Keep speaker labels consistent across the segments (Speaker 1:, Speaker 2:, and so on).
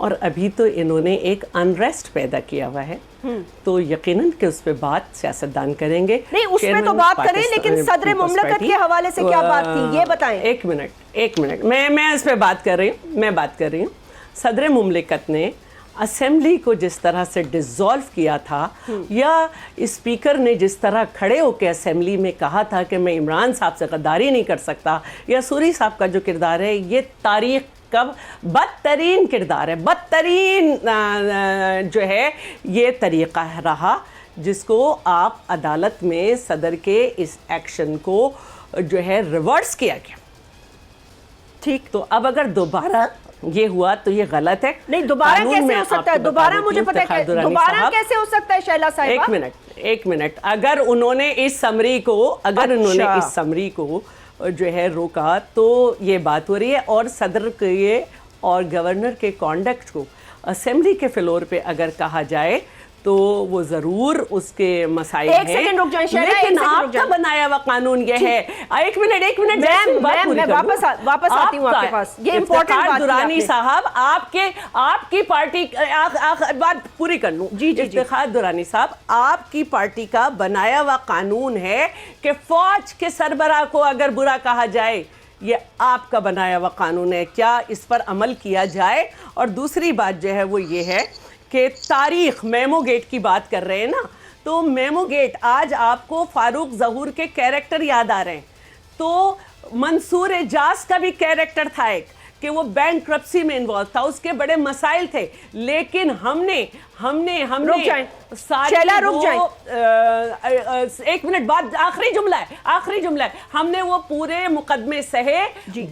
Speaker 1: اور ابھی تو انہوں نے ایک انریسٹ پیدا کیا ہوا ہے، تو یقیناً کہ اس پہ بات سیاستدان کریں گے.
Speaker 2: نہیں اس پہ تو بات کریں، لیکن صدر مملکت کے حوالے سے کیا بات تھی یہ بتائیں.
Speaker 1: ایک منٹ میں اس پہ بات کر رہی ہوں. صدر مملکت نے اسمبلی کو جس طرح سے ڈیزالو کیا تھا، یا اسپیکر نے جس طرح کھڑے ہو کے اسمبلی میں کہا تھا کہ میں عمران صاحب سے غداری نہیں کر سکتا، یا سوری صاحب کا جو کردار ہے یہ تاریخ کا بدترین کردار ہے، بدترین جو ہے یہ طریقہ رہا جس کو آپ عدالت میں صدر کے اس ایکشن کو جو ہے ریورس کیا گیا. ٹھیک، تو اب اگر دوبارہ یہ ہوا تو یہ غلط ہے.
Speaker 2: نہیں دوبارہ کیسے ہو سکتا ہے؟ دوبارہ مجھے پتہ ہے دوبارہ کیسے ہو سکتا ہے شیلا صاحبہ؟
Speaker 1: ایک منٹ اگر انہوں نے اس سمری کو جو ہے روکا تو یہ بات ہو رہی ہے، اور صدر کے اور گورنر کے کانڈکٹ کو اسمبلی کے فلور پہ اگر کہا جائے تو وہ ضرور اس کے مسائل ہیں.
Speaker 2: ایک سیکنڈ رک جائیں شیلا،
Speaker 1: لیکن آپ کا بنایا ہوا قانون یہ ہے. ایک منٹ
Speaker 2: میں واپس آتی ہوں آپ کے پاس. یہ امپورٹنٹ بات
Speaker 1: درانی صاحب آپ کی پارٹی، بات پوری کر لوں. جی افتخار درانی صاحب، آپ کی پارٹی کا بنایا ہوا قانون ہے کہ فوج کے سربراہ کو اگر برا کہا جائے، یہ آپ کا بنایا ہوا قانون ہے. کیا اس پر عمل کیا جائے؟ اور دوسری بات جو ہے وہ یہ ہے کہ تاریخ میمو گیٹ کی بات کر رہے ہیں نا، تو میمو گیٹ آج آپ کو فاروق ظہور کے کیریکٹر یاد آ رہے ہیں، تو منصور اعجاز کا بھی کیریکٹر تھا ایک کہ وہ بینکرپسی میں انوالو تھا، اس کے بڑے مسائل تھے، لیکن ہم نے
Speaker 2: رک جائیں شیلا، رک جائیں.
Speaker 1: ایک منٹ بعد آخری جملہ ہے. ہم نے وہ پورے مقدمے سہے.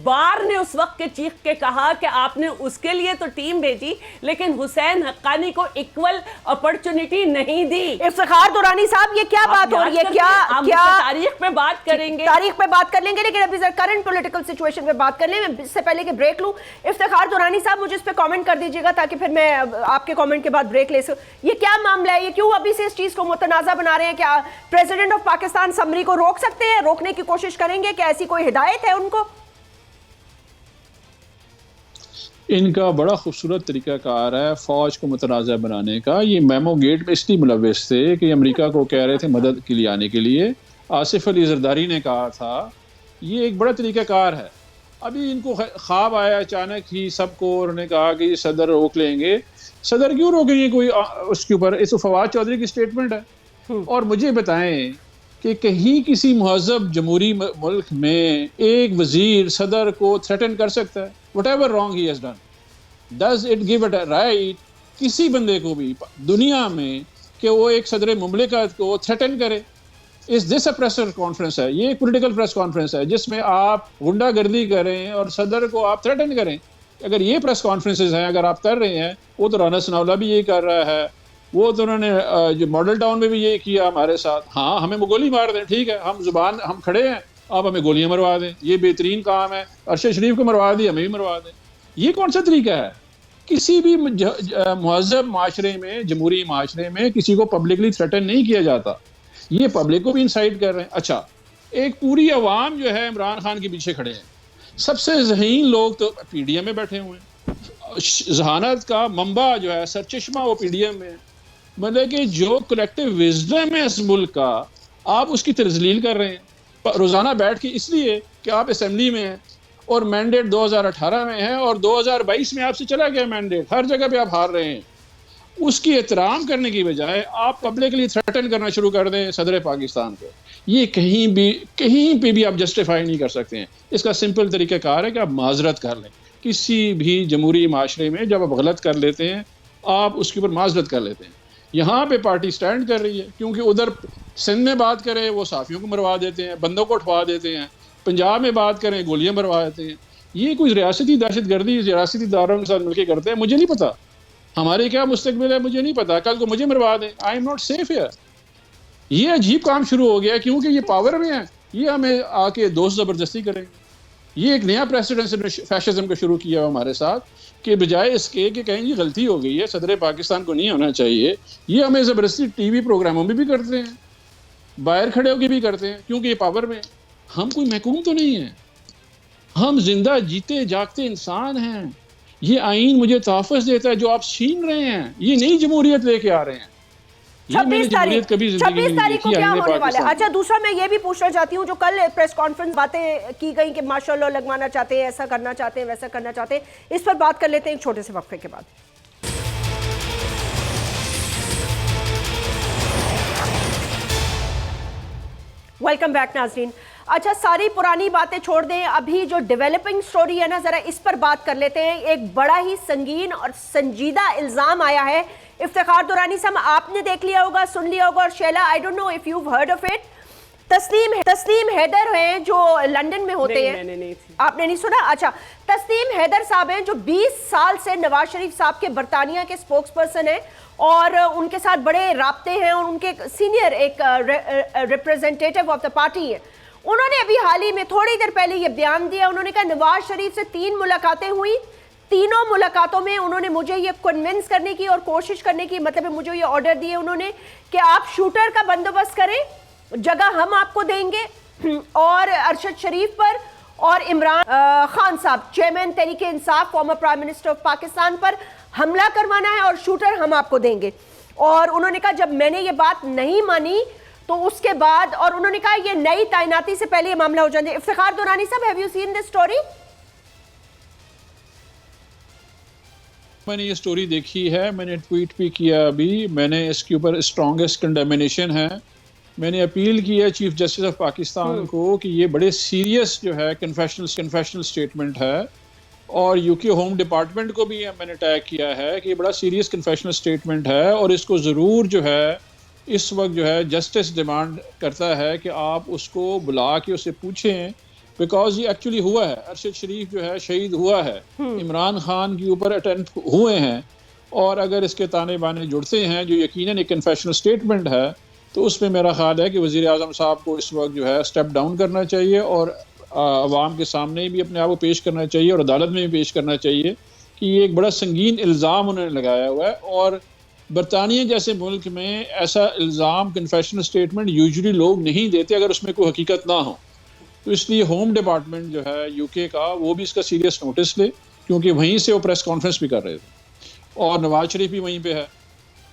Speaker 1: بار نے اس وقت کے چیخ کے کہا کہ آپ نے اس کے لیے تو ٹیم بھیجی لیکن حسین حقانی کو ایکول اپرچونٹی نہیں دی.
Speaker 2: افتخار درانی صاحب یہ کیا بات ہو رہی ہے؟ کیا
Speaker 1: تاریخ پہ بات کریں گے؟
Speaker 2: تاریخ پہ بات کر لیں گے، لیکن ابھی کرنٹ پولیٹیکل سچویشن پہ بات کر لیں. میں اس سے پہلے کہ بریک لوں، افتخار درانی صاحب مجھے اس پہ کامنٹ کر دیجیے گا تاکہ پھر میں آپ کے کامنٹ کے بعد بریک لے سکوں. یہ کیا معاملہ ہے؟ یہ کیوں ابھی سے اس چیز کو متنازع بنا رہے ہیں؟ کیا پریزیڈنٹ آف پاکستان سمری کو روک سکتے ہیں؟ روکنے کی کوشش کریں گے؟ کیا ایسی کوئی ہدایت ہے ان کو؟
Speaker 3: ان کا بڑا خوبصورت طریقہ کار ہے فوج کو متنازع بنانے کا. یہ میمو گیٹ میں اس لیے ملوث تھے کہ امریکہ کو کہہ رہے تھے مدد کے لیے آنے کے لیے. آصف علی زرداری نے کہا تھا. یہ ایک بڑا طریقہ کار ہے. ابھی ان کو خواب آیا اچانک ہی سب کو، اور انہوں نے کہا کہ صدر روک لیں گے. صدر کیوں روکیں گے کوئی اس کے اوپر؟ اس فواد چودھری کی سٹیٹمنٹ ہے. اور مجھے بتائیں کہ کہیں کسی مہذب جمہوری ملک میں ایک وزیر صدر کو تھریٹن کر سکتا ہے؟ What ever wrong he has done, does it give it right کسی بندے کو بھی دنیا میں کہ وہ ایک صدر مملکت کو تھریٹن کرے؟ اس دس اے پریس کانفرنس ہے؟ یہ ایک پولیٹیکل پریس کانفرنس ہے جس میں آپ غنڈہ گردی کریں اور صدر کو آپ تھریٹن کریں. اگر یہ پریس کانفرنسز ہیں اگر آپ کر رہے ہیں، وہ تو رانا ثناءاللہ بھی یہی کر رہا ہے، وہ تو انہوں نے جو ماڈل ٹاؤن میں بھی یہی کیا ہمارے ساتھ. ہاں ہمیں گولی مار دیں، ٹھیک ہے، ہم کھڑے ہیں، آپ ہمیں گولیاں مروا دیں، یہ بہترین کام ہے. ارشد شریف کو مروا دی، ہمیں بھی مروا دیں. یہ کون سا طریقہ ہے؟ کسی بھی مہذب معاشرے میں، جمہوری معاشرے میں کسی کو پبلکلی تھریٹن نہیں کیا جاتا. یہ پبلک کو بھی انسائٹ کر رہے ہیں. اچھا، ایک پوری عوام جو ہے عمران خان کے پیچھے کھڑے ہیں. سب سے ذہین لوگ تو پی ڈی ایم میں بیٹھے ہوئے ہیں. ذہانت کا منبع جو ہے سرچشمہ وہ پی ڈی ایم میں. مطلب کہ جو کلیکٹیو وزڈم ہے اس ملک کا، آپ اس کی تذلیل کر رہے ہیں روزانہ بیٹھ کے، اس لیے کہ آپ اسمبلی میں ہیں اور مینڈیٹ 2018 میں ہے اور 2022 میں آپ سے چلا گیا مینڈیٹ. ہر جگہ پہ آپ ہار رہے ہیں. اس کی احترام کرنے کی بجائے آپ پبلکلی تھریٹن کرنا شروع کر دیں صدر پاکستان کو. یہ کہیں پہ بھی آپ جسٹیفائی نہیں کر سکتے ہیں. اس کا سمپل طریقہ کار ہے کہ آپ معذرت کر لیں. کسی بھی جمہوری معاشرے میں جب آپ غلط کر لیتے ہیں آپ اس کے اوپر معذرت کر لیتے ہیں. یہاں پہ پارٹی سٹینڈ کر رہی ہے کیونکہ ادھر سندھ میں بات کریں وہ صحافیوں کو مروا دیتے ہیں، بندوں کو اٹھوا دیتے ہیں. پنجاب میں بات کریں گولیاں مروا دیتے ہیں. یہ کوئی ریاستی دہشت گردی ریاستی اداروں کے ساتھ مل کے کرتے ہیں. مجھے نہیں پتا ہمارے کیا مستقبل ہے، مجھے نہیں پتا. کل کو مجھے مروا دیں، I am not safe here. یہ عجیب کام شروع ہو گیا کیونکہ یہ پاور میں ہے. یہ ہمیں آ کے دوست زبردستی کریں گے. یہ ایک نیا پریسیڈنس نے فیشزم کا شروع کیا ہمارے ساتھ کہ بجائے اس کے کہ کہیں یہ غلطی ہو گئی ہے، صدر پاکستان کو نہیں ہونا چاہیے، یہ ہمیں زبردستی ٹی وی پروگراموں میں بھی کرتے ہیں، باہر کھڑے ہو کے بھی کرتے ہیں کیونکہ یہ پاور میں. ہم کوئی محکوم تو نہیں ہیں، ہم زندہ جیتے جاگتے انسان ہیں. یہ آئین مجھے تحفظ دیتا ہے جو آپ چھین رہے ہیں. یہ نئی جمہوریت لے کے آ رہے ہیں.
Speaker 2: 26 تاریخ کو کیا ہونے والا ہے؟ اچھا دوسرا میں یہ بھی پوچھنا چاہتی ہوں جو کل پریس کانفرنس باتیں کی گئی کہ ماشاءاللہ لگوانا چاہتے ہیں، ایسا کرنا چاہتے ہیں، ویسا کرنا چاہتے ہیں، اس پر بات کر لیتے ہیں ایک چھوٹے سے وقفے کے بعد. ویلکم بیک ناظرین. اچھا ساری پرانی باتیں چھوڑ دیں، ابھی جو ڈیولپنگ سٹوری ہے نا ذرا اس پر بات کر لیتے ہیں. ایک بڑا ہی سنگین اور سنجیدہ الزام آیا ہے. افتخار درانی صاحب آپ نے دیکھ لیا ہوگا، سن لیا ہوگا، اور Sheila I don't know if you heard of it. Tasneem Haider ہیں جو لندن میں ہوتے ہیں، آپ نے نہیں سنا؟ اچھا تسنیم حیدر صاحب ہیں جو 20 سال سے نواز شریف صاحب کے برطانیہ کے سپوکس پرسن ہیں اور ان کے ساتھ بڑے رابطے ہیں اور ان کے سینئر ایک ریپریزنٹیٹیو آف دا پارٹی ہیں. انہوں نے ابھی حال ہی میں تھوڑی دیر پہلے یہ بیان دیا. انہوں نے کہا نواز شریف سے 3 ملاقاتیں ہوئی، تینوں ملاقاتوں میں انہوں نے مجھے یہ کنونس کرنے کی اور کوشش کرنے کی، مطلب مجھے یہ آرڈر دیے انہوں نے کہ آپ شوٹر کا بندوبست کریں، جگہ ہم آپ کو دیں گے، اور ارشد شریف پر اور عمران خان صاحب chairman Tehreek Insaf former prime minister of Pakistan پر حملہ کروانا ہے اور شوٹر ہم آپ کو دیں گے. اور انہوں نے کہا جب میں نے یہ بات نہیں مانی تو اس کے بعد، اور انہوں نے کہا یہ نئی تعیناتی سے پہلے یہ معاملہ ہو جائے. افتخار درانی صاحب have you seen this story?
Speaker 3: میں نے یہ سٹوری دیکھی ہے، میں نے ٹویٹ بھی کیا ابھی. میں نے اس کے اوپر اسٹرانگسٹ کنڈیمنیشن ہے. میں نے اپیل کی ہے چیف جسٹس آف پاکستان کو کہ یہ بڑے سیریس جو ہے کنفیشنل سٹیٹمنٹ ہے، اور یو کے ہوم ڈپارٹمنٹ کو بھی میں نے ٹیگ کیا ہے کہ یہ بڑا سیریس کنفیشنل سٹیٹمنٹ ہے، اور اس کو ضرور جو ہے اس وقت جو ہے جسٹس ڈیمانڈ کرتا ہے کہ آپ اس کو بلا کے اسے پوچھیں، بیکاز یہ ایکچولی ہوا ہے. ارشد شریف جو ہے شہید ہوا ہے، عمران خان کے اوپر اٹیمپٹ ہوئے ہیں، اور اگر اس کے تانے بانے جڑتے ہیں جو یقیناً ایک کنفیشنل سٹیٹمنٹ ہے، تو اس میں میرا خیال ہے کہ وزیر اعظم صاحب کو اس وقت جو ہے اسٹیپ ڈاؤن کرنا چاہیے، اور عوام کے سامنے بھی اپنے آپ کو پیش کرنا چاہیے اور عدالت میں بھی پیش کرنا چاہیے کہ یہ ایک بڑا سنگین الزام انہوں نے لگایا ہوا ہے. اور برطانیہ جیسے ملک میں ایسا الزام کنفیشنل سٹیٹمنٹ یوزلی لوگ نہیں دیتے اگر اس میں کوئی حقیقت نہ ہو. تو اس لیے ہوم ڈپارٹمنٹ جو ہے یو کے کا وہ بھی اس کا سیریس نوٹس لے، کیونکہ وہیں سے وہ پریس کانفرنس بھی کر رہے تھے، اور نواز شریف بھی وہیں پہ ہے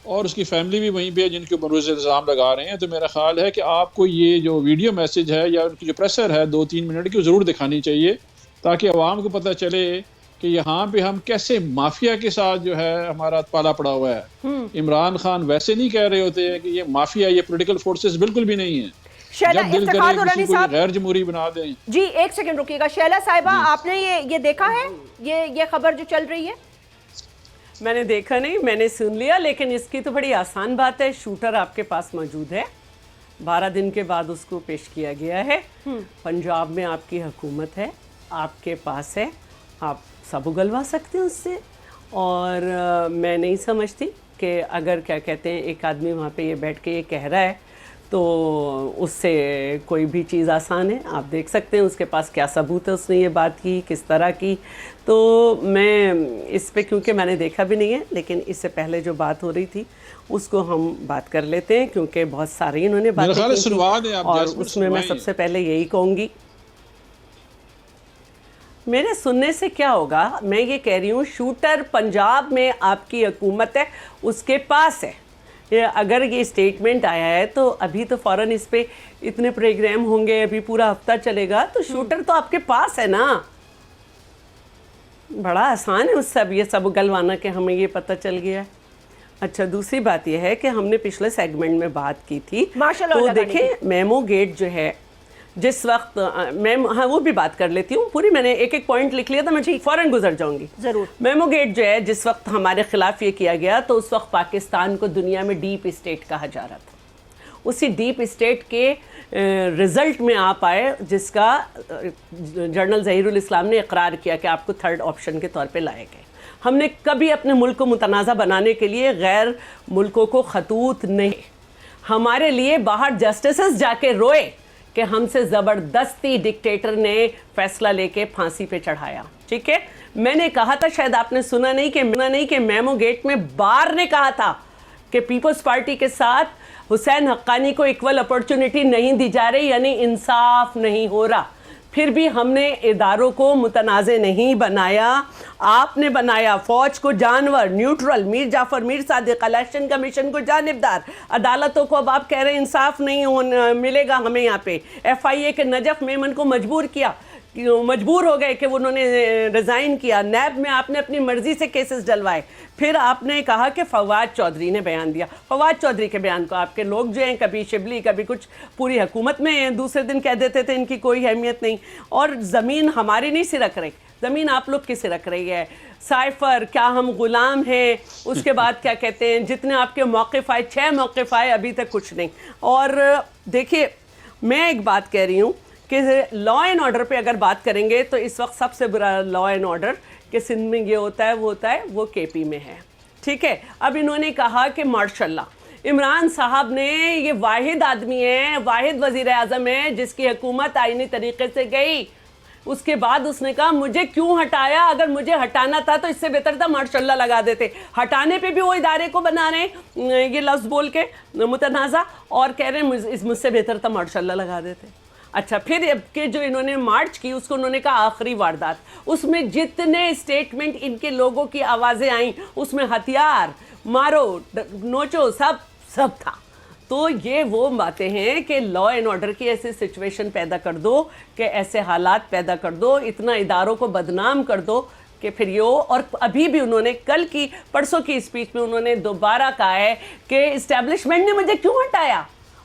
Speaker 3: اور اس کی فیملی بھی وہیں پہ ہے جن کے اوپر روز الزام لگا رہے ہیں. تو میرا خیال ہے کہ آپ کو یہ جو ویڈیو میسج ہے یا ان کی جو پریسر ہے 2-3 منٹ کی، وہ ضرور دکھانی چاہیے تاکہ عوام کو پتہ چلے کہ یہاں پہ ہم کیسے مافیا کے ساتھ جو ہے ہمارا پالا پڑا ہوا ہے. عمران خان ویسے نہیں کہہ رہے ہوتے ہیں کہ یہ مافیا، یہ پولیٹیکل فورسز بالکل بھی نہیں ہیں. جب دل کرے کسی کو غیر جمہوری بنا دیں.
Speaker 2: جی ایک سیکنڈ رکیے گا. شیلا صاحبہ آپ نے یہ دیکھا ہے یہ خبر جو چل رہی ہے؟
Speaker 1: میں نے دیکھا نہیں، میں نے سن لیا، لیکن اس کی تو بڑی آسان بات ہے. شوٹر آپ کے پاس موجود ہے، 12 دن کے بعد اس کو پیش کیا گیا ہے. پنجاب میں آپ کی حکومت ہے، آپ کے پاس ہے، آپ سب اگلوا سکتے ہیں اس سے. اور میں نہیں سمجھتی کہ اگر کیا کہتے ہیں ایک آدمی وہاں پہ یہ بیٹھ کے یہ کہہ رہا ہے تو اس سے کوئی بھی چیز آسان ہے. آپ دیکھ سکتے ہیں اس کے پاس کیا ثبوت ہے، اس نے یہ بات کی کس طرح کی. تو میں اس پہ کیونکہ میں نے دیکھا بھی نہیں ہے، لیکن اس سے پہلے جو بات ہو رہی تھی اس کو ہم بات کر لیتے ہیں کیونکہ بہت ساری انہوں نے باتیں کی تھیں، اور اس میں سب سے پہلے یہی کہوں گی، میرے سننے سے کیا ہوگا، میں یہ کہہ رہی ہوں شوٹر پنجاب میں آپ کی حکومت ہے، اس کے پاس ہے. اگر یہ اسٹیٹمنٹ آیا ہے تو ابھی تو فوراً اس پہ اتنے پروگرام ہوں گے، ابھی پورا ہفتہ چلے گا، تو شوٹر تو آپ کے پاس ہے نا. بڑا آسان ہے اس سب یہ سب گلوانا کہ ہمیں یہ پتہ چل گیا ہے. اچھا دوسری بات یہ ہے کہ ہم نے پچھلے سیگمنٹ میں بات کی تھی، تو دیکھیں میمو گیٹ جو ہے جس وقت میں وہ بھی بات کر لیتی ہوں پوری، میں نے ایک پوائنٹ لکھ لیا تھا، میں فوراً گزر جاؤں گی. ضرور. میمو گیٹ جو ہے جس وقت ہمارے خلاف یہ کیا گیا تو اس وقت پاکستان کو دنیا میں ڈیپ اسٹیٹ کہا جا رہا تھا. اسی ڈیپ اسٹیٹ کے رزلٹ میں آپ آئے جس کا جنرل ظہیر الاسلام نے اقرار کیا کہ آپ کو تھرڈ آپشن کے طور پہ لائے گئے. ہم نے کبھی اپنے ملک کو متنازع بنانے کے لیے غیر ملکوں کو خطوط نہیں. ہمارے لیے باہر جسٹسز جا کے روئے کہ ہم سے زبردستی ڈکٹیٹر نے فیصلہ لے کے پھانسی پہ چڑھایا. ٹھیک ہے، میں نے کہا تھا، شاید آپ نے سنا نہیں کہ میمو گیٹ میں بار نے کہا تھا کہ پیپلز پارٹی کے ساتھ حسین حقانی کو ایکول اپرچونٹی نہیں دی جا رہی، یعنی انصاف نہیں ہو رہا. پھر بھی ہم نے اداروں کو متنازع نہیں بنایا، آپ نے بنایا فوج کو جانور، نیوٹرل، میر جعفر، میر صادق، الیکشن کمیشن کو جانبدار، عدالتوں کو اب آپ کہہ رہے ہیں انصاف نہیں ملے گا ہمیں یہاں پہ، ایف آئی اے کے نجف میمن کو مجبور ہو گئے کہ انہوں نے ریزائن کیا، نیب میں آپ نے اپنی مرضی سے کیسز ڈلوائے، پھر آپ نے کہا کہ فواد چودھری نے بیان دیا، فواد چودھری کے بیان کو آپ کے لوگ جو ہیں کبھی شبلی کبھی کچھ پوری حکومت میں دوسرے دن کہہ دیتے تھے ان کی کوئی اہمیت نہیں، اور زمین ہماری نہیں سرک رہی، زمین آپ لوگ کی سرک رہی ہے، سائفر کیا ہم غلام ہیں، اس کے بعد کیا کہتے ہیں جتنے آپ کے موقف آئے 6 موقف آئے ابھی تک کچھ نہیں۔ اور دیکھیے میں ایک بات کہہ رہی ہوں کہ لا اینڈ آرڈر پہ اگر بات کریں گے تو اس وقت سب سے برا لا اینڈ آرڈر کہ سندھ میں یہ ہوتا ہے وہ کے پی میں ہے، ٹھیک ہے۔ اب انہوں نے کہا کہ ماشاء اللہ عمران صاحب نے یہ واحد آدمی ہے، واحد وزیر اعظم ہے جس کی حکومت آئینی طریقے سے گئی، اس کے بعد اس نے کہا مجھے کیوں ہٹایا، اگر مجھے ہٹانا تھا تو اس سے بہتر تھا ماشاء اللہ لگا دیتے، ہٹانے پہ بھی وہ ادارے کو بنا رہے ہیں یہ لفظ بول کے متنازع، اور کہہ رہے ہیں مجھ سے بہتر تھا ماشاء اللہ لگا دیتے۔ اچھا پھر اب کے جو انہوں نے مارچ کی اس کو انہوں نے کہا آخری واردات، اس میں جتنے اسٹیٹمنٹ ان کے لوگوں کی آوازیں آئیں اس میں ہتھیار مارو نوچو سب تھا۔ تو یہ وہ باتیں ہیں کہ لا اینڈ آرڈر کی ایسی سچویشن پیدا کر دو کہ ایسے حالات پیدا کر دو، اتنا اداروں کو بدنام کر دو کہ پھر یہ ہو۔ اور ابھی بھی انہوں نے پرسوں کی اسپیچ میں انہوں نے دوبارہ کہا ہے کہ اسٹیبلشمنٹ نے مجھے کیوں ہٹایا۔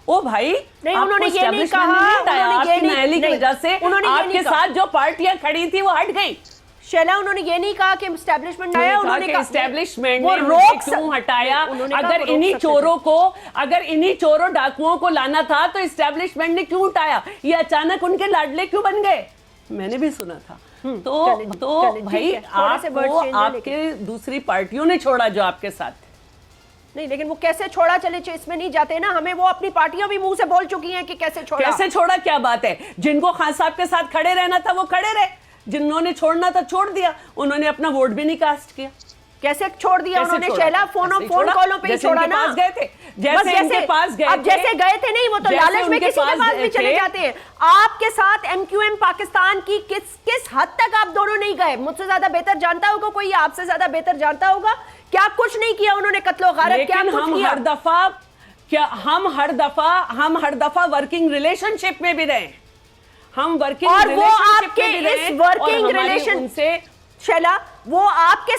Speaker 1: او بھائی
Speaker 2: نہیں، انہوں نے یہ نہیں کہا،
Speaker 1: آپ کی نااہلی کی وجہ سے آپ کے ساتھ جو پارٹیاں کھڑی تھی وہ ہٹ گئی۔
Speaker 2: شیلا انہوں نے یہ نہیں کہا کہ اسٹیبلشمنٹ آیا، انہوں نے کہا
Speaker 1: اسٹیبلشمنٹ نے مجھے کیوں ہٹایا، اگر انہی چوروں ڈاکوؤں کو لانا تھا تو اسٹیبلشمنٹ نے کیوں ہٹایا، یہ اچانک ان کے لاڈلے کیوں بن گئے، میں نے بھی سنا تھا۔ تو بھائی آپ کے دوسری پارٹیوں نے چھوڑا جو آپ کے ساتھ تھے،
Speaker 2: نہیں لیکن وہ کیسے چھوڑا، چلے اس میں نہیں جاتے نا، ہمیں وہ اپنی پارٹیاں بھی منہ سے بول چکی ہیں کہ کیسے چھوڑا
Speaker 1: کیا بات ہے، جن کو خان صاحب کے ساتھ کھڑے رہنا تھا وہ کھڑے رہے، جنہوں نے چھوڑنا تھا چھوڑ دیا، انہوں نے اپنا ووٹ بھی نہیں کاسٹ کیا۔
Speaker 2: کیسے چھوڑ دیا انہوں نے شیلا، فون کالوں پہ ہی چھوڑا نا، جیسے گئے تھے نہیں، وہ تو لالچ میں کسی کے پاس بھی چلے جاتے ہیں۔ آپ کے ساتھ ایم کیو ایم پاکستان کی کس حد تک آپ دونوں نہیں گئے، مجھ سے زیادہ بہتر جانتا ہوگا کوئی، آپ سے زیادہ بہتر جانتا ہوگا، کیا کچھ نہیں کیا انہوں نے، قتل و غارت کیا کچھ کیا۔ ہم ہر دفعہ ورکنگ ریلیشن شپ میں بھی رہے، ہم ورکنگ ریلیشن سے شیلا، وہ آپ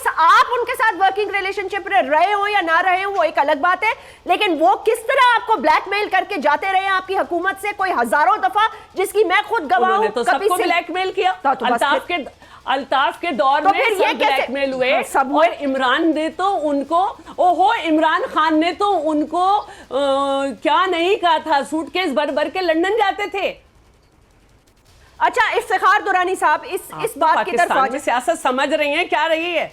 Speaker 2: ان کے ساتھ ورکنگ ریلیشن شپ رہے ہوں یا نہ رہے ہوں وہ ایک الگ بات ہے، لیکن وہ کس طرح آپ کو بلیک میل کر کے جاتے رہے آپ کی حکومت سے کوئی ہزاروں دفعہ، جس کی میں خود گواہ ہوں۔
Speaker 1: تو سب کو بلیک میل کیا، الطاف کے دور میں سب بلیک میل ہوئے، اور عمران نے تو ان کو عمران خان نے تو ان کو کیا نہیں کہا تھا، سوٹ کیس بھر کے لندن جاتے تھے۔
Speaker 2: اچھا افتخار درانی صاحب اس بات کی طرف
Speaker 1: پاکستان میں سیاست سمجھ رہی ہیں کیا رہی ہے؟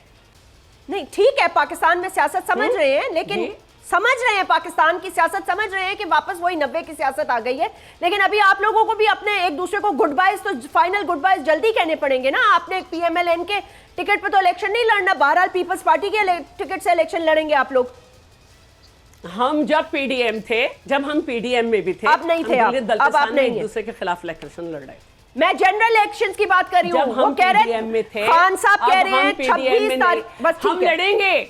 Speaker 2: نہیں ٹھیک ہے، پاکستان میں سیاست سمجھ رہے ہیں، لیکن سمجھ رہے ہیں پاکستان کی سیاست سمجھ رہے ہیں کہ واپس وہی 90 کی سیاست آ گئی ہے، لیکن ابھی آپ لوگوں کو بھی اپنے ایک دوسرے کو گڈ بائز تو فائنل گڈ بائز جلدی کہنے پڑیں گے نا۔ آپ نے پی ایم ایل این کے ٹکٹ پہ تو الیکشن نہیں لڑنا، بہرحال پیپلز پارٹی کے ٹکٹ سے الیکشن لڑیں گے آپ لوگ۔
Speaker 1: ہم جب پی ڈی ایم تھے، جب ہم پی ڈی ایم میں بھی تھے،
Speaker 2: اب نہیں تھے، اب آپ نہیں
Speaker 1: ایک دوسرے کے خلاف الیکشن لڑ رہے ہیں۔
Speaker 2: میں جنرل الیکشنز کی بات کر رہی ہوں، وہ کہہ رہے ہیں خان صاحب کہہ رہے ہیں 26 تاریخ، بس
Speaker 1: ہم لڑیں گے،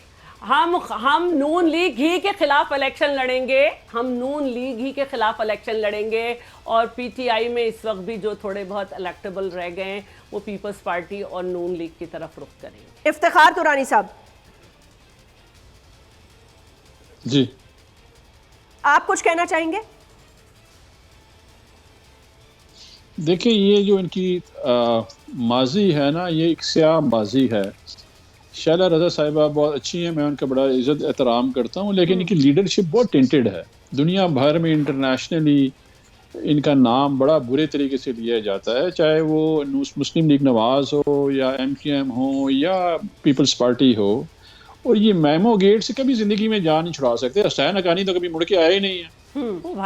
Speaker 1: ہم نون لیگ ہی کے خلاف الیکشن لڑیں گے، ہم نون لیگ ہی کے خلاف الیکشن لڑیں گے، اور پی ٹی آئی میں اس وقت بھی جو تھوڑے بہت الیکٹیبل رہ گئے ہیں وہ پیپلز پارٹی اور نون لیگ کی طرف رخ کریں گے۔
Speaker 2: افتخار درانی صاحب
Speaker 3: جی
Speaker 2: آپ کچھ کہنا چاہیں گے؟
Speaker 3: دیکھیں یہ جو ان کی ماضی ہے نا، یہ ایک سیاہ ماضی ہے۔ شیلا رضا صاحبہ بہت اچھی ہیں، میں ان کا بڑا عزت احترام کرتا ہوں، لیکن ان کی لیڈرشپ بہت ٹینٹڈ ہے، دنیا بھر میں انٹرنیشنلی ان کا نام بڑا برے طریقے سے لیا جاتا ہے، چاہے وہ مسلم لیگ نواز ہو یا ایم کیو ایم ہو یا پیپلز پارٹی ہو، اور یہ میمو گیٹ سے کبھی زندگی میں جان نہیں چھڑا سکتے۔ حسین حقانی تو کبھی مڑ کے آیا ہی نہیں ہے،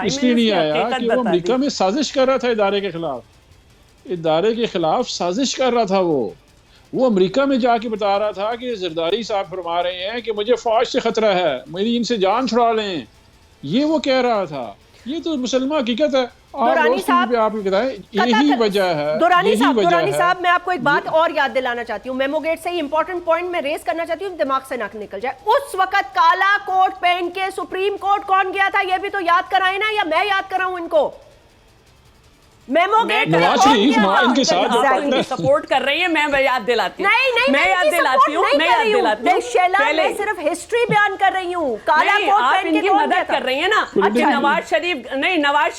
Speaker 3: اس لیے نہیں آیا کہ وہ امریکہ میں سازش کر رہا تھا، ادارے کے خلاف سازش کر رہا تھا۔ وہ امریکہ میں جا کے بتا رہا تھا کہ زرداری صاحب فرما رہے ہیں کہ مجھے فوج سے خطرہ ہے، میری ان سے جان چھڑا لیں، یہ وہ کہہ رہا تھا۔ یہ تو مسلمان حقیقت ہے.
Speaker 2: دورانی صاحب
Speaker 3: آپ بتائیں یہی وجہ ہے.
Speaker 2: دورانی صاحب میں آپ کو ایک بات اور یاد دلانا چاہتی ہوں, میمو گیٹ سے ہی امپورٹنٹ پوائنٹ میں ریز کرنا چاہتی ہوں, دماغ سے نہ نکل جائے. اس وقت کالا کوٹ پہن کے سپریم کورٹ کون گیا تھا یہ بھی تو یاد کرائیں نا, یا میں یاد کراؤں ان کو؟ میمو گیٹ
Speaker 3: نواز شریف ان کے ساتھ
Speaker 1: سپورٹ کر رہی ہیں, میں یاد دلاتی ہوں.
Speaker 2: نہیں
Speaker 1: میں یاد دلاتی ہوں, میں یاد دلاتی ہوں.
Speaker 2: شیلا میں صرف ہسٹری بیان کر رہی ہوں. کالا کوٹ
Speaker 1: آپ
Speaker 2: پہن
Speaker 1: ان
Speaker 2: کے
Speaker 1: کی
Speaker 2: کون گیا
Speaker 1: مدد
Speaker 2: تھا؟
Speaker 1: کر رہی ہیں نا. اچھا نواز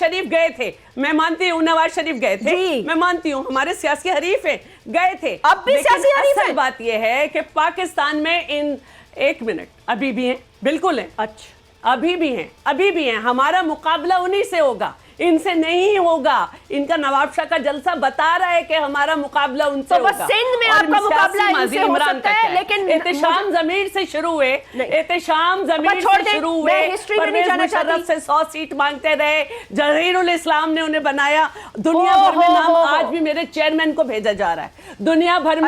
Speaker 1: شریف گئے تھے, میں مانتی ہوں نواز شریف گئے تھے, میں مانتی ہوں ہمارے سیاسی حریف ہیں, گئے تھے.
Speaker 2: اب بھی سیاسی حریف ہیں.
Speaker 1: اصل بات یہ ہے کہ پاکستان میں ایک منٹ ابھی بھی ہیں, بالکل ہیں,
Speaker 2: اچھا
Speaker 1: ابھی بھی ہیں. ہمارا مقابلہ انہی سے ہوگا, ان سے نہیں ہوگا. ان کا نواب شاہ کا جلسہ بتا رہا ہے کہ ہمارا مقابلہ ان سے ہوگا.
Speaker 2: تو بس سندھ میں آپ کا مقابلہ ان سے ہو سکتا ہے, لیکن
Speaker 1: احتشام ضمیر سے شروع ہوئے, احتشام ضمیر سے شروع ہوئے. پرویز مشرف سے 100 سیٹ مانگتے رہے, ظہیر الاسلام نے انہیں بنایا. دنیا بھر میں نام آج بھی میرے چیئرمین کو بھیجا جا رہا ہے. دنیا بھر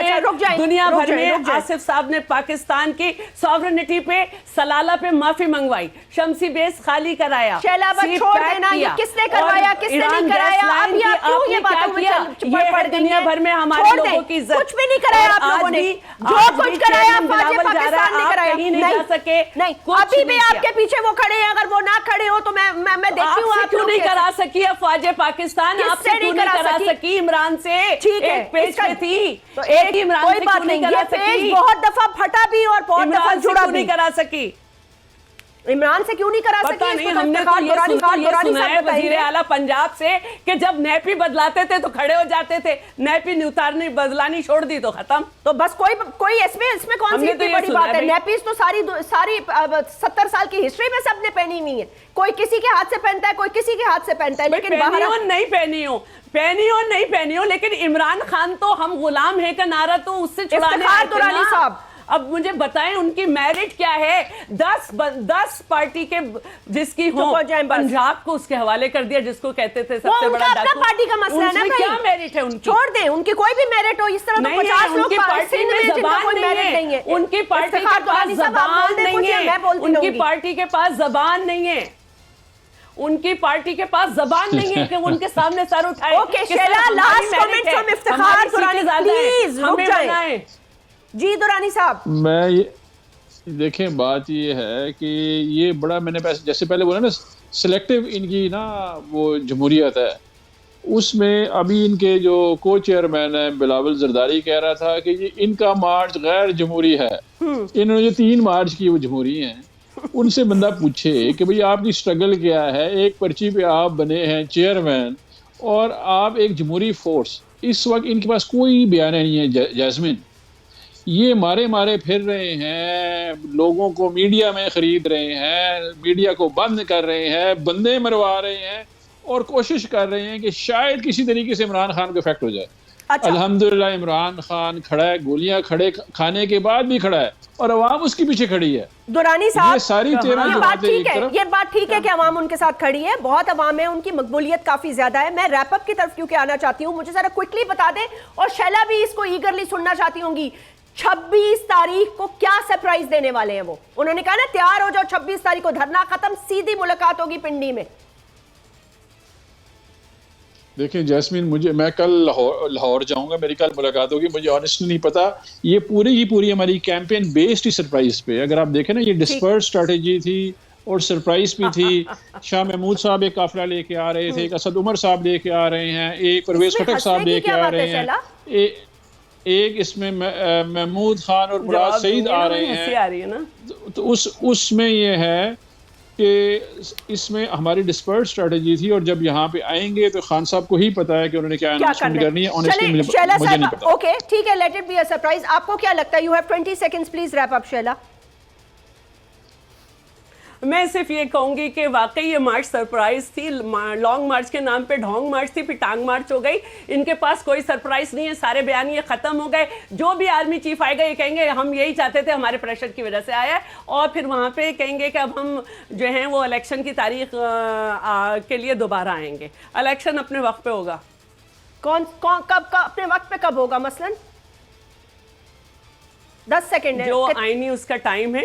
Speaker 1: میں آصف صاحب نے پاکستان کی سوورنٹی پہ سلالہ پہ معافی منگوائی, شمسی بیس خالی کرایا.
Speaker 2: شیلا بس چھوڑ دینا, یہ کس نے کروایا کس نے نہیں کرایا؟ ابھی آپ کیوں یہ باتوں میں پڑ گئی
Speaker 1: دنیا بھر میں ہمارے لوگوں کی عزت.
Speaker 2: کچھ بھی نہیں کرایا آپ لوگوں نے, جو کچھ کرایا فوج پاکستان نے کرایا. نہیں, ابھی بھی آپ کے پیچھے وہ کھڑے ہیں, اگر وہ نہ کھڑے ہو تو میں دیکھتی ہوں. آپ
Speaker 1: کیوں نہیں کرا سکی فوج پاکستان؟ آپ سے کیوں نہیں کرا سکی؟ عمران سے ایک پیج پہ تھی, ایک عمران سے کیوں نہیں کرا سکی؟
Speaker 2: پیج بہت دفعہ پھٹا بھی اور بہت دفعہ جڑا بھی.
Speaker 1: کرا سکی
Speaker 2: عمران سے کیوں نہیں کرا سکی؟
Speaker 1: پتہ نہیں, ہم نے تو یہ سنا ہے وزیر اعلیٰ پنجاب سے کہ جب نیپی بدلاتے تھے تو کھڑے ہو جاتے تھے, نیپی اتارنی بدلانی چھوڑ دی تو ختم.
Speaker 2: تو بس کوئی اس میں کون سی اتنی بڑی بات ہے؟ نیپیز تو ساری 70 سال کی ہسٹری میں سب نے پہنی ہوئی ہے. کوئی کسی کے ہاتھ سے پہنتا ہے, کوئی کسی کے ہاتھ سے پہنتا ہے, لیکن
Speaker 1: پہنی ہو, لیکن عمران خان تو ہم غلام ہیں کا نارا تو اس سے چھڑانے آئے تھے نا. اب مجھے بتائیں ان کی میرٹ کیا ہے؟ 10 پارٹی کے جس کی ہو, پنجاب کو اس کے حوالے کر دیا جس کو کہتے تھے سب سے بڑا ڈاکو.
Speaker 2: پارٹی کا مسئلہ ہے نا,
Speaker 1: کیا میرٹ ہے ان کی؟
Speaker 2: چھوڑ دیں, ان کی کوئی بھی میرٹ ہو. اس طرح تو 50 لوگ
Speaker 1: پارٹی میں زبان نہیں ہے, ان کی پارٹی کے پاس زبان نہیں ہے, ان کی پارٹی کے پاس زبان نہیں ہے, ان کی پارٹی کے پاس زبان نہیں ہے کہ ان کے سامنے سر اٹھائے.
Speaker 2: Okay Sheila, last comment from Iftikhar Durrani, please رک جائیں. جی دورانی صاحب,
Speaker 3: دیکھیں بات یہ ہے کہ یہ بڑا, میں نے جیسے پہلے بولا نا سلیکٹیو ان کی نا وہ جمہوریت ہے, اس میں ابھی ان کے جو کو چیئرمین ہے بلاول زرداری کہہ رہا تھا کہ یہ ان کا مارچ غیر جمہوری ہے. انہوں نے جو 3 مارچ کی وہ جمہوری ہیں, ان سے بندہ پوچھے کہ بھئی آپ کی سٹرگل کیا ہے, ایک پرچی پہ آپ بنے ہیں چیئرمین اور آپ ایک جمہوری فورس. اس وقت ان کے پاس کوئی بیان نہیں ہے جیسمین. یہ مارے پھر رہے ہیں, لوگوں کو میڈیا میں خرید رہے ہیں, میڈیا کو بند کر رہے ہیں, بندے مروا رہے ہیں اور کوشش کر رہے ہیں کہ شاید کسی طریقے سے عمران خان کو افیکٹ ہو جائے. الحمدللہ عمران خان کھڑا ہے, گولیاں کھانے کے بعد بھی کھڑا ہے اور عوام اس کے پیچھے کھڑی ہے.
Speaker 2: دورانی صاحب
Speaker 3: یہ ساری
Speaker 2: یہ بات ٹھیک ہے کہ عوام ان کے ساتھ کھڑی ہے, بہت عوام ہے, ان کی مقبولیت کافی زیادہ ہے. میں ریپ اپ کی طرف کیونکہ آنا چاہتی ہوں, مجھے ذرا کوئکلی بتا دیں, اور شیلا بھی اس کو ایگرلی سننا چاہتی ہوں گی, 26 تاریخ کو کیا سرپرائز دینے والے ہیں وہ؟ انہوں نے کہا نا تیار ہو جاؤ, 26 تاریخ کو دھرنا ختم, سیدھی ملاقات ہوگی پنڈی میں.
Speaker 3: دیکھیں جیسمین, میں کل لاہور جاؤں گا, میری کل ملاقات ہوگی. مجھے آنیسٹلی نہیں پتا, یہ پوری ہماری کیمپین بیسڈ ہی سرپرائز پہ. اگر آپ دیکھیں نا یہ ڈسپرس اسٹریٹجی تھی اور سرپرائز بھی تھی. شاہ محمود صاحب ایک قافلہ لے کے آ رہے تھے, ایک اسد عمر صاحب لے کے آ رہے ہیں, ایک پرویز خٹک صاحب لے کے آ رہے ہیں, ایک اس میں محمود خان اور مراد سعید آ رہے ہیں. تو اس میں یہ ہے کہ اس میں ہماری ڈسپرس اسٹریٹجی تھی, اور جب یہاں پہ آئیں گے تو خان صاحب کو ہی پتا ہے کہ انہوں نے کیا اناؤنسمنٹ کرنی ہے. آنیسٹلی مجھے نہیں پتا.
Speaker 2: اوکے ٹھیک ہے, let it be a surprise. آپ کو کیا لگتا ہے؟ You have 20 seconds, please wrap up Sheila.
Speaker 1: میں صرف یہ کہوں گی کہ واقعی یہ مارچ سرپرائز تھی. لانگ مارچ کے نام پہ ڈھونگ مارچ تھی, پھر ٹانگ مارچ ہو گئی. ان کے پاس کوئی سرپرائز نہیں ہے, سارے بیانیے ختم ہو گئے. جو بھی آرمی چیف آئے گا یہ کہیں گے ہم یہی چاہتے تھے, ہمارے پریشر کی وجہ سے آیا ہے, اور پھر وہاں پہ کہیں گے کہ اب ہم جو ہیں وہ الیکشن کی تاریخ کے لیے دوبارہ آئیں گے. الیکشن اپنے وقت پہ ہوگا.
Speaker 2: کب اپنے وقت پہ کب ہوگا؟ مثلاً 10 سیکنڈ ہے
Speaker 1: جو آئینی اس کا ٹائم ہے,